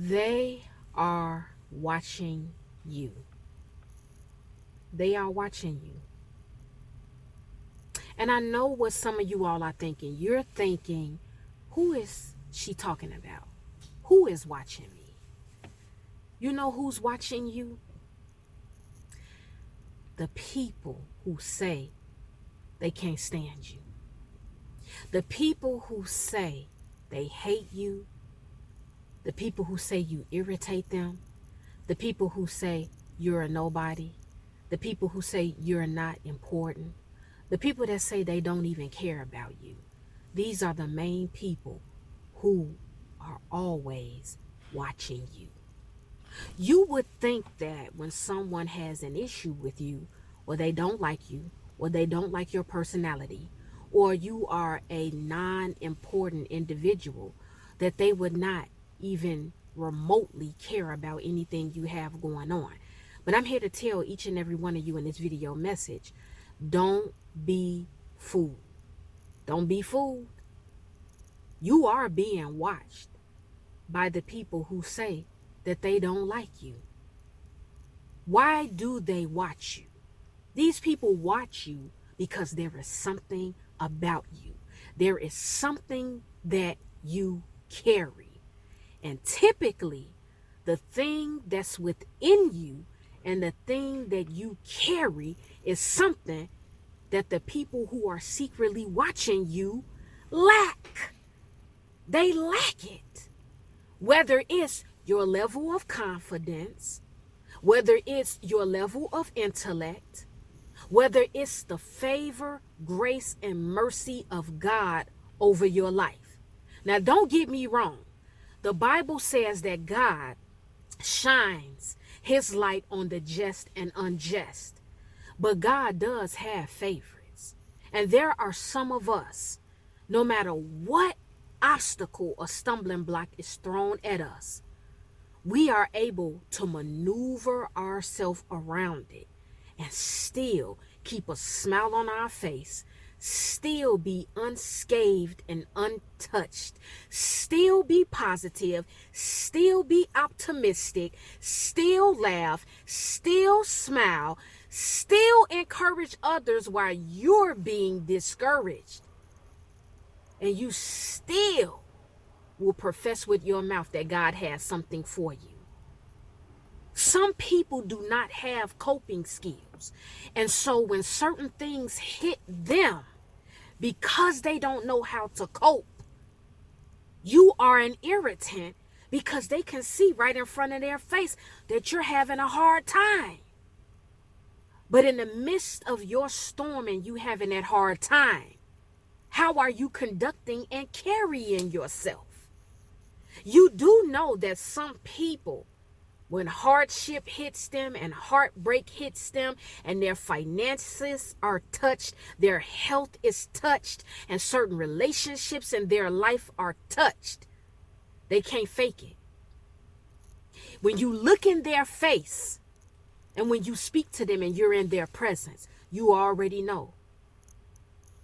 They are watching you. They are watching you. And I know what some of you all are thinking. You're thinking, who is she talking about? Who is watching me? You know who's watching you? The people who say they can't stand you. The people who say they hate you. The people who say you irritate them. The people who say you're a nobody. The people who say you're not important. The people that say they don't even care about you. These are the main people who are always watching you. You would think that when someone has an issue with you, or they don't like you, or they don't like your personality, or you are a non-important individual, that they would not even remotely care about anything you have going on. But I'm here to tell each and every one of you in this video message, don't be fooled. Don't be fooled. You are being watched by the people who say that they don't like you. Why do they watch you? These people watch you because there is something about you. There is something that you carry. And typically, the thing that's within you and the thing that you carry is something that the people who are secretly watching you lack. They lack it. Whether it's your level of confidence, whether it's your level of intellect, whether it's the favor, grace, and mercy of God over your life. Now, don't get me wrong. The Bible says that God shines his light on the just and unjust. But God does have favorites. And there are some of us, no matter what obstacle or stumbling block is thrown at us, we are able to maneuver ourselves around it and still keep a smile on our face, still be unscathed and untouched, still be positive, still be optimistic, still laugh, still smile, still encourage others while you're being discouraged. And you still will profess with your mouth that God has something for you. Some people do not have coping skills. And so when certain things hit them, because they don't know how to cope, you are an irritant because they can see right in front of their face that you're having a hard time. But in the midst of your storm and you having that hard time, how are you conducting and carrying yourself? You do know that some people, when hardship hits them and heartbreak hits them and their finances are touched, their health is touched, and certain relationships in their life are touched, they can't fake it. When you look in their face and when you speak to them and you're in their presence, you already know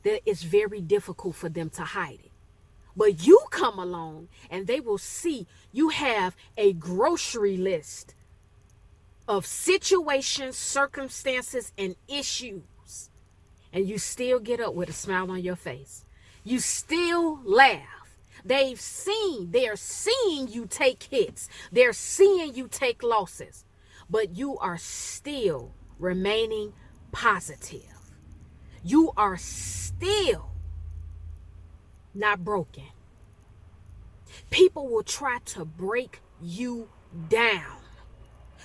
that it's very difficult for them to hide it. But you come along and they will see you have a grocery list of situations, circumstances, and issues. And you still get up with a smile on your face. You still laugh. They're seeing you take hits. They're seeing you take losses. But you are still remaining positive. You are still not broken. People will try to break you down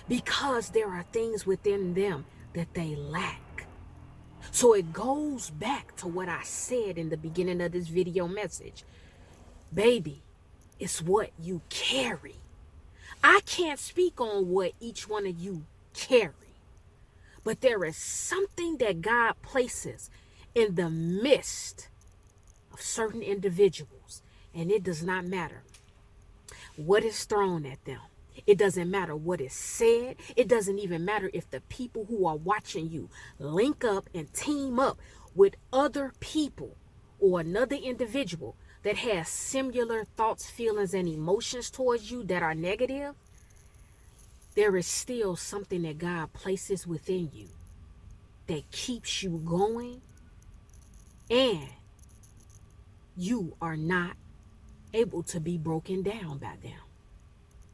because there are things within them that they lack. So it goes back to what I said in the beginning of this video message. Baby, it's what you carry. I can't speak on what each one of you carry, but there is something that God places in the midst of certain individuals, and it does not matter what is thrown at them. It doesn't matter what is said. It doesn't even matter if the people who are watching you link up and team up with other people or another individual. that has similar thoughts, feelings, and emotions towards you that are negative, there is still something that God places within you that keeps you going, and you are not able to be broken down by them.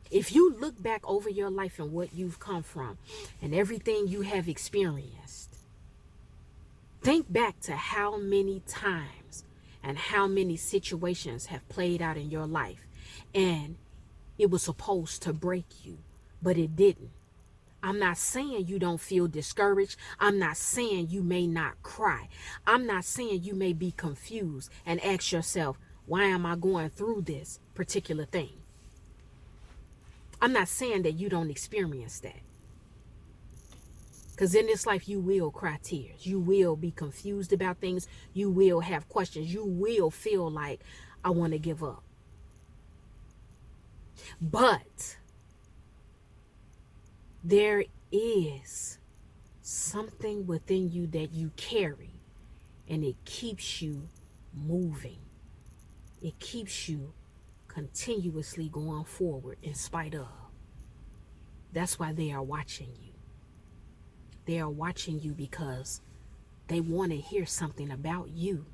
If you look back over your life and what you've come from and everything you have experienced, think back to how many times and how many situations have played out in your life, and it was supposed to break you, but it didn't. I'm not saying you don't feel discouraged. I'm not saying you may not cry. I'm not saying you may be confused and ask yourself, why am I going through this particular thing? I'm not saying that you don't experience that. Because in this life, you will cry tears. You will be confused about things. You will have questions. You will feel like, I want to give up. But there is something within you that you carry, and it keeps you moving. It keeps you continuously going forward in spite of. That's why they are watching you. They are watching you because they want to hear something about you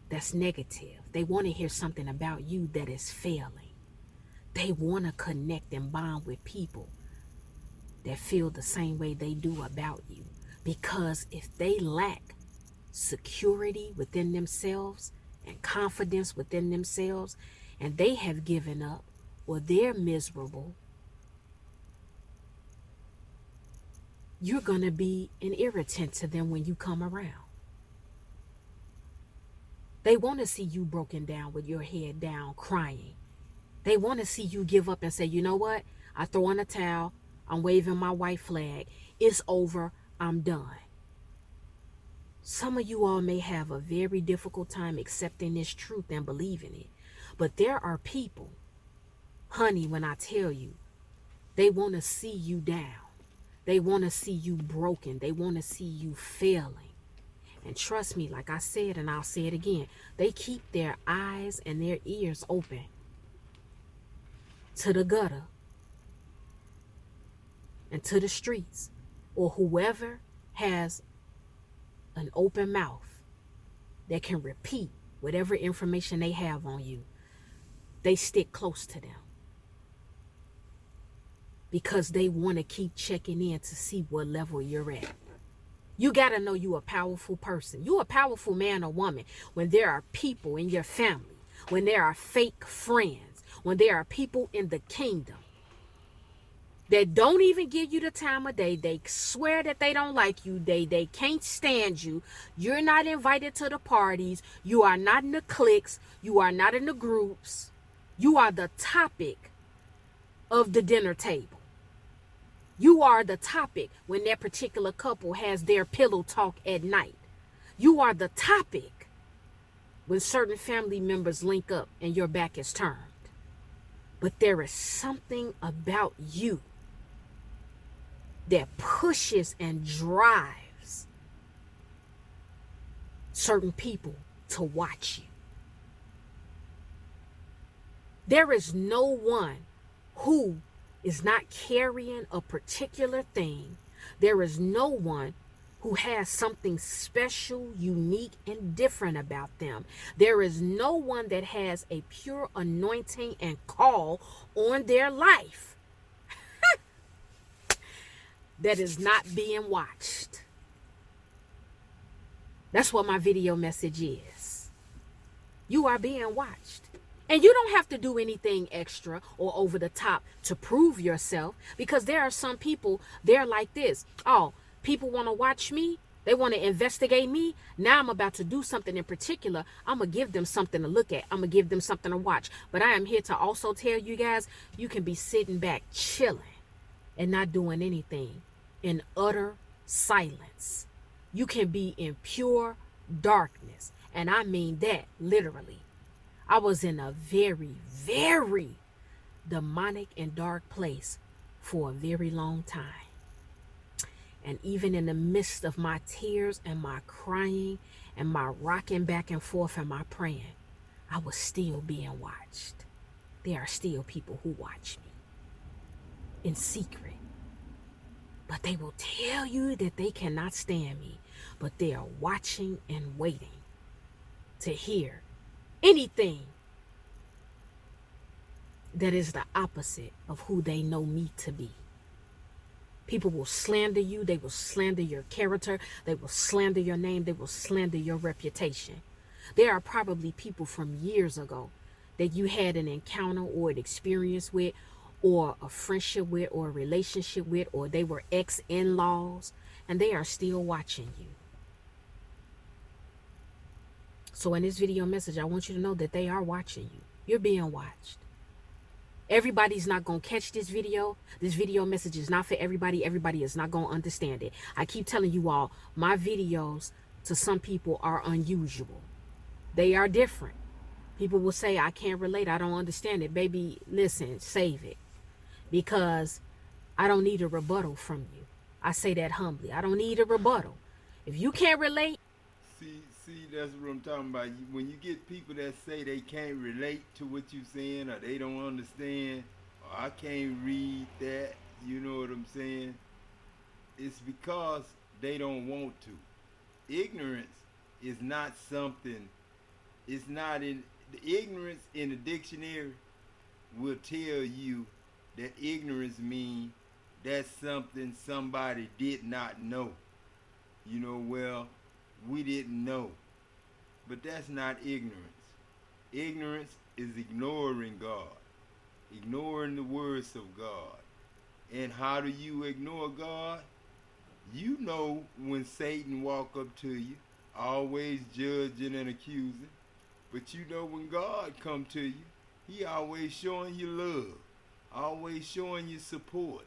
that's negative. They want to hear something about you that is failing. They want to connect and bond with people that feel the same way they do about you. Because if they lack security within themselves and confidence within themselves, and they have given up, or they're miserable, you're going to be an irritant to them when you come around. They want to see you broken down with your head down, crying. They want to see you give up and say, you know what? I throw in a towel. I'm waving my white flag. It's over. I'm done. Some of you all may have a very difficult time accepting this truth and believing it. But there are people, honey, when I tell you, they want to see you down. They want to see you broken. They want to see you failing. And trust me, like I said, and I'll say it again, they keep their eyes and their ears open to the gutter and to the streets, or whoever has an open mouth that can repeat whatever information they have on you. They stick close to them because they want to keep checking in to see what level you're at. You got to know you're a powerful person. You're a powerful man or woman when there are people in your family, when there are fake friends, when there are people in the kingdom that don't even give you the time of day. They swear that they don't like you. They can't stand you. You're not invited to the parties. You are not in the cliques. You are not in the groups. You are the topic of the dinner table. You are the topic when that particular couple has their pillow talk at night. You are the topic when certain family members link up and your back is turned. But there is something about you that pushes and drives certain people to watch you. There is no one who is not carrying a particular thing. There is no one who has something special, unique, and different about them. There is no one that has a pure anointing and call on their life that is not being watched. That's what my video message is. You are being watched. And you don't have to do anything extra or over the top to prove yourself, because there are some people, they're like this. Oh, people want to watch me. They want to investigate me. Now I'm about to do something in particular. I'm going to give them something to look at. I'm going to give them something to watch. But I am here to also tell you guys, you can be sitting back, chilling, and not doing anything, in utter silence. You can be in pure darkness. And I mean that literally. I was in a very, very demonic and dark place for a very long time. And even in the midst of my tears and my crying and my rocking back and forth and my praying, I was still being watched. There are still people who watch me in secret. But they will tell you that they cannot stand me. But they are watching and waiting to hear anything that is the opposite of who they know me to be. People will slander you. They will slander your character. They will slander your name. They will slander your reputation. There are probably people from years ago that you had an encounter or an experience with, or a friendship with, or a relationship with, or they were ex-in-laws, and they are still watching you. So in this video message, I want you to know that they are watching you. You're being watched. Everybody's not going to catch this video. This video message is not for everybody. Everybody is not going to understand it. I keep telling you all, my videos to some people are unusual. They are different. People will say, I can't relate. I don't understand it. Baby, listen, save it. Because I don't need a rebuttal from you. I say that humbly. I don't need a rebuttal. If you can't relate. See, that's what I'm talking about. When you get people that say they can't relate to what you're saying, or they don't understand, or I can't read that, you know what I'm saying? It's because they don't want to. Ignorance is not something, it's not in, the ignorance in the dictionary will tell you that ignorance means that's something somebody did not know. You know, well, we didn't know. But that's not ignorance. Ignorance is ignoring God, ignoring the words of God. And how do you ignore God? You know when Satan walk up to you, always judging and accusing. But you know when God come to you, he always showing you love, always showing you support,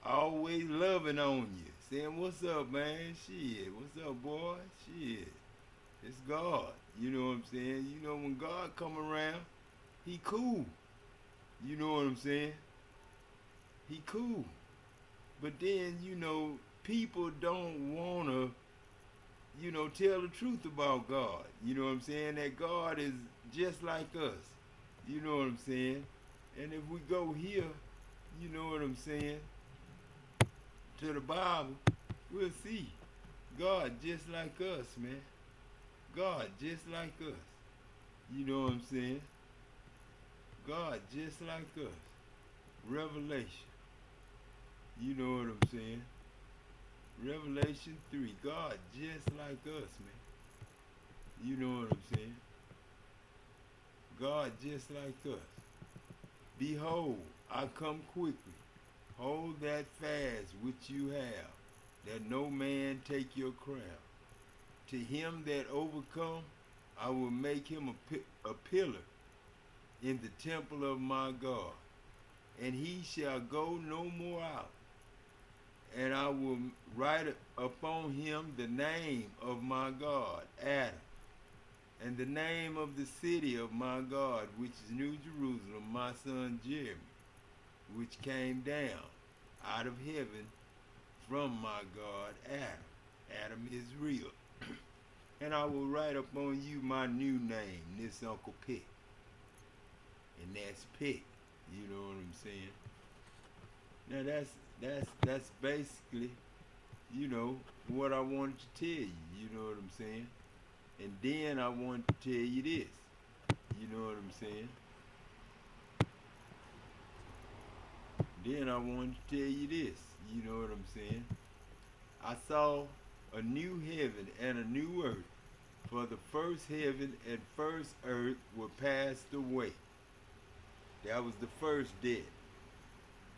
always loving on you, saying, what's up, man? Shit, what's up, boy? Shit, it's God. You know what I'm saying? You know when God come around, he cool. You know what I'm saying? He cool. But then, you know, people don't want to, you know, tell the truth about God. You know what I'm saying? That God is just like us. You know what I'm saying? And if we go here, you know what I'm saying, to the Bible, we'll see God just like us, man. God just like us. You know what I'm saying? God just like us. Revelation. You know what I'm saying? Revelation 3. God just like us, man. You know what I'm saying? God just like us. Behold, I come quickly. Hold that fast which you have, that no man take your crown. To him that overcome, I will make him a pillar in the temple of my God, and he shall go no more out. And I will write upon him the name of my God, Adam, and the name of the city of my God, which is New Jerusalem, my son Jeremy, which came down out of heaven from my God, Adam. Adam is real. And I will write upon you my new name, this Uncle Pick. And that's Pick. You know what I'm saying? Now that's basically, you know, what I wanted to tell you. You know what I'm saying? And then I want to tell you this. You know what I'm saying? Then I want to tell you this. You know what I'm saying? I saw a new heaven and a new earth, for the first heaven and first earth were passed away. That was the first death,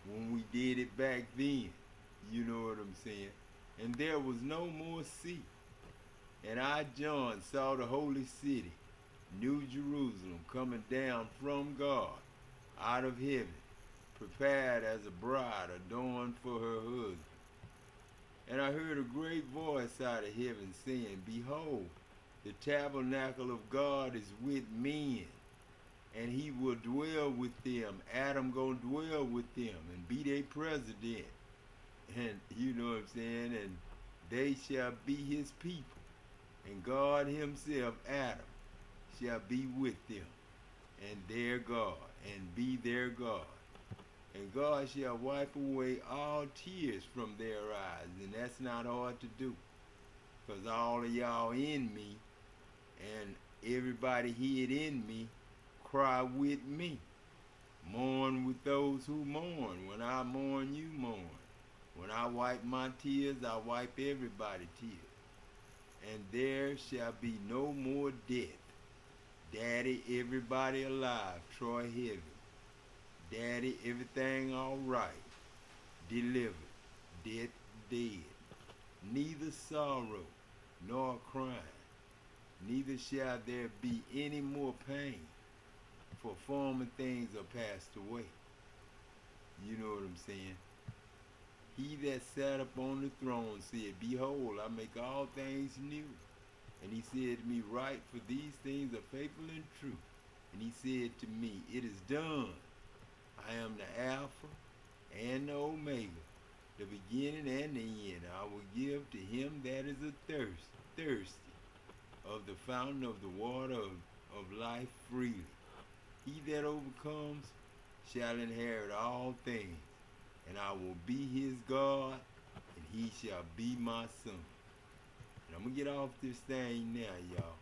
when we did it back then. You know what I'm saying? And there was no more sea. And I, John, saw the holy city, New Jerusalem, coming down from God out of heaven, prepared as a bride adorned for her husband. And I heard a great voice out of heaven saying, behold, the tabernacle of God is with men, and he will dwell with them. Adam gonna dwell with them and be their president. And you know what I'm saying? And they shall be his people. And God himself, Adam, shall be with them. and their God, and be their God. And God shall wipe away all tears from their eyes. And that's not hard to do. Because all of y'all in me and everybody hid in me cry with me. Mourn with those who mourn. When I mourn, you mourn. When I wipe my tears, I wipe everybody's tears. And there shall be no more death. Daddy, everybody alive. Troy Heavy. Daddy, everything all right. Delivered. Death dead. Neither sorrow nor crying. Neither shall there be any more pain. For former things are passed away. You know what I'm saying? He that sat upon the throne said, Behold, I make all things new. And he said to me, Write, for these things are faithful and true. And he said to me, It is done. I am the Alpha and the Omega, the beginning and the end. I will give to him that is thirsty of the fountain of the water of life freely. He that overcomes shall inherit all things, and I will be his God, and he shall be my son. And I'm going to get off this thing now, y'all,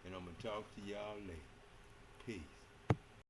and I'm going to talk to y'all later. Peace.